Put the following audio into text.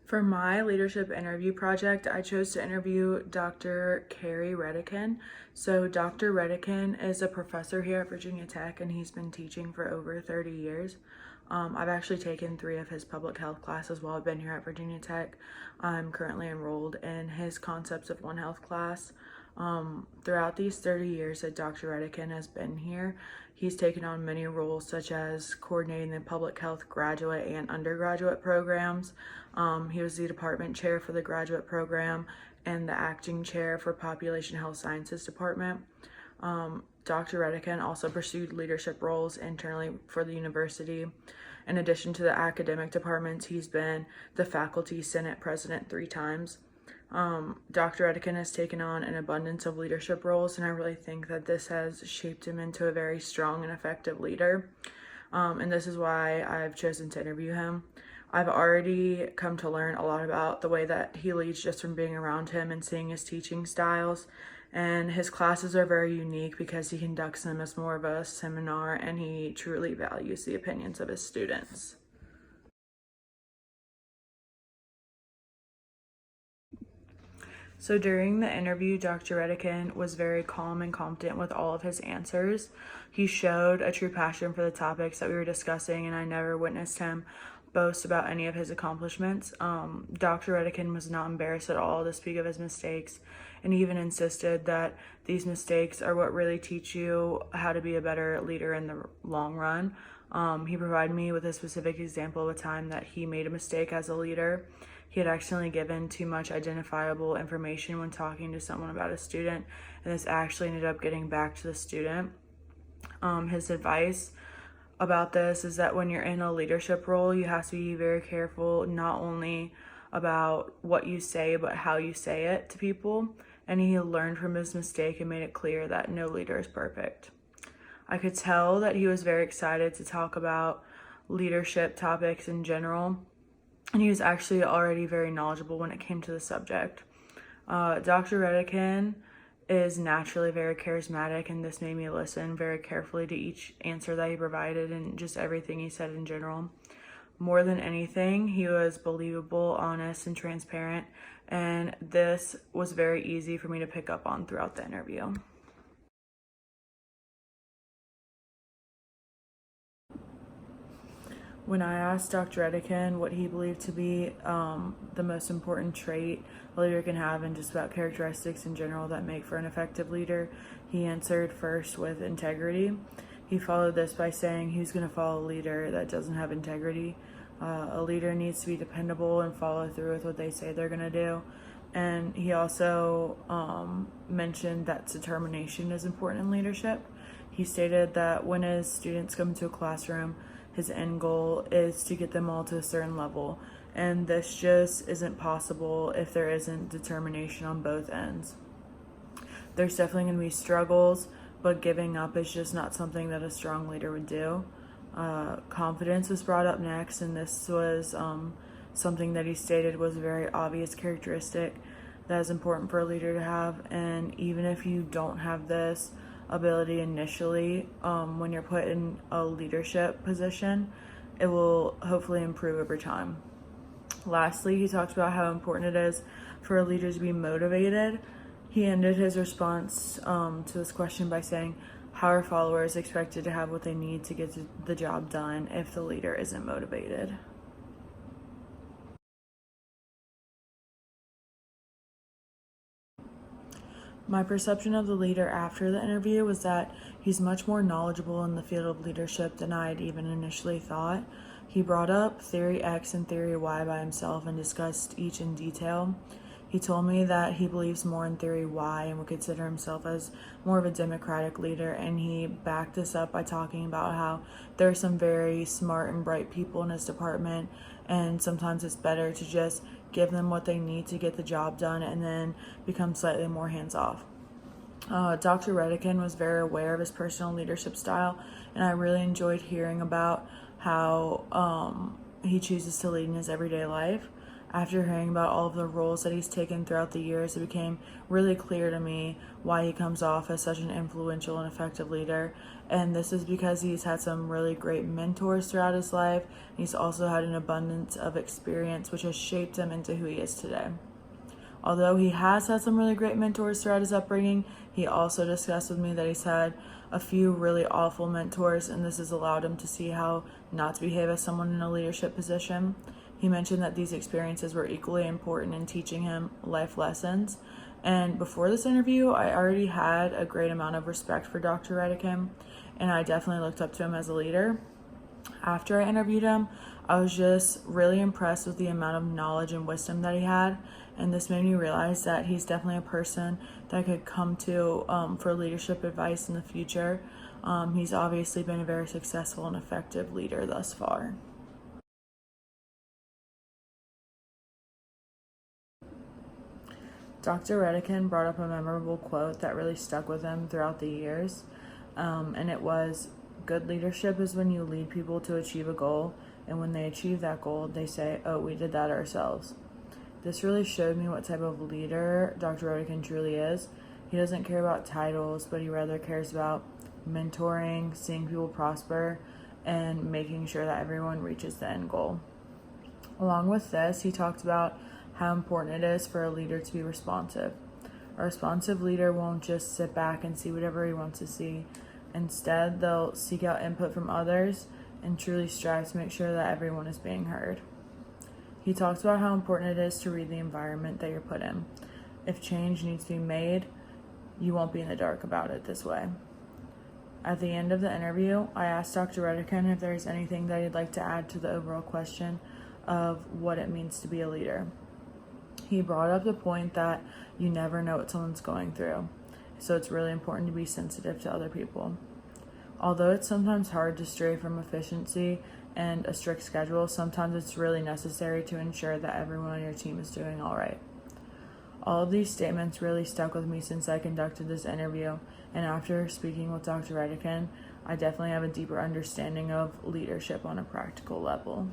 For my leadership interview project, I chose to interview Dr. Carrie Redican. So Dr. Redican is a professor here at Virginia Tech, and he's been teaching for over 30 years. I've actually taken 3 of his public health classes while I've been here at Virginia Tech. I'm currently enrolled in his Concepts of One Health class. Throughout these 30 years that Dr. Redican has been here, he's taken on many roles such as coordinating the public health graduate and undergraduate programs. He was the department chair for the graduate program and the acting chair for Population Health Sciences Department. Dr. Redican also pursued leadership roles internally for the university. In addition to the academic departments, he's been the faculty senate president 3 times. Dr. Redican has taken on an abundance of leadership roles, and I really think that this has shaped him into a very strong and effective leader. And this is why I've chosen to interview him. I've already come to learn a lot about the way that he leads just from being around him and seeing his teaching styles. And his classes are very unique because he conducts them as more of a seminar, and he truly values the opinions of his students. So during the interview, Dr. Redican was very calm and confident with all of his answers. He showed a true passion for the topics that we were discussing, and I never witnessed him boast about any of his accomplishments. Dr. Redican was not embarrassed at all to speak of his mistakes, and he even insisted that these mistakes are what really teach you how to be a better leader in the long run. He provided me with a specific example of a time that he made a mistake as a leader. He had accidentally given too much identifiable information when talking to someone about a student, and this actually ended up getting back to the student. His advice about this is that when you're in a leadership role, you have to be very careful not only about what you say, but how you say it to people. And he learned from his mistake and made it clear that no leader is perfect. I could tell that he was very excited to talk about leadership topics in general, and he was actually already very knowledgeable when it came to the subject. Dr. Redican is naturally very charismatic, and this made me listen very carefully to each answer that he provided and just everything he said in general. More than anything, he was believable, honest, and transparent, and this was very easy for me to pick up on throughout the interview. When I asked Dr. Redican what he believed to be the most important trait a leader can have, and just about characteristics in general that make for an effective leader, he answered first with integrity. He followed this by saying he was going to follow a leader that doesn't have integrity. A leader needs to be dependable and follow through with what they say they're going to do. And he also mentioned that determination is important in leadership. He stated that when his students come into a classroom, his end goal is to get them all to a certain level, and this just isn't possible if there isn't determination on both ends. There's definitely going to be struggles, but giving up is just not something that a strong leader would do. Confidence was brought up next, and this was something that he stated was a very obvious characteristic that is important for a leader to have. And even if you don't have this ability initially, when you're put in a leadership position, it will hopefully improve over time. Lastly, he talked about how important it is for a leader to be motivated. He ended his response to this question by saying, how are followers expected to have what they need to get the job done if the leader isn't motivated? My perception of the leader after the interview was that he's much more knowledgeable in the field of leadership than I had even initially thought. He brought up theory X and theory Y by himself and discussed each in detail. He told me that he believes more in theory Y and would consider himself as more of a democratic leader, and he backed this up by talking about how there are some very smart and bright people in his department, and sometimes it's better to just give them what they need to get the job done and then become slightly more hands-off. Dr. Redican was very aware of his personal leadership style, and I really enjoyed hearing about how he chooses to lead in his everyday life. After hearing about all of the roles that he's taken throughout the years, it became really clear to me why he comes off as such an influential and effective leader. And this is because he's had some really great mentors throughout his life. He's also had an abundance of experience, which has shaped him into who he is today. Although he has had some really great mentors throughout his upbringing, he also discussed with me that he's had a few really awful mentors, and this has allowed him to see how not to behave as someone in a leadership position. He mentioned that these experiences were equally important in teaching him life lessons. And before this interview, I already had a great amount of respect for Dr. Redican, and I definitely looked up to him as a leader. After I interviewed him, I was just really impressed with the amount of knowledge and wisdom that he had, and this made me realize that he's definitely a person that I could come to for leadership advice in the future. He's obviously been a very successful and effective leader thus far. Dr. Redican brought up a memorable quote that really stuck with him throughout the years, and it was, "Good leadership is when you lead people to achieve a goal, and when they achieve that goal, they say, 'Oh, we did that ourselves.'" This really showed me what type of leader Dr. Redican truly is. He doesn't care about titles, but he rather cares about mentoring, seeing people prosper, and making sure that everyone reaches the end goal. Along with this, he talked about how important it is for a leader to be responsive. A responsive leader won't just sit back and see whatever he wants to see. Instead, they'll seek out input from others and truly strive to make sure that everyone is being heard. He talked about how important it is to read the environment that you're put in. If change needs to be made, you won't be in the dark about it this way. At the end of the interview, I asked Dr. Redican if there's anything that he'd like to add to the overall question of what it means to be a leader. He brought up the point that you never know what someone's going through, so it's really important to be sensitive to other people. Although it's sometimes hard to stray from efficiency and a strict schedule, sometimes it's really necessary to ensure that everyone on your team is doing all right. All of these statements really stuck with me since I conducted this interview, and after speaking with Dr. Redican, I definitely have a deeper understanding of leadership on a practical level.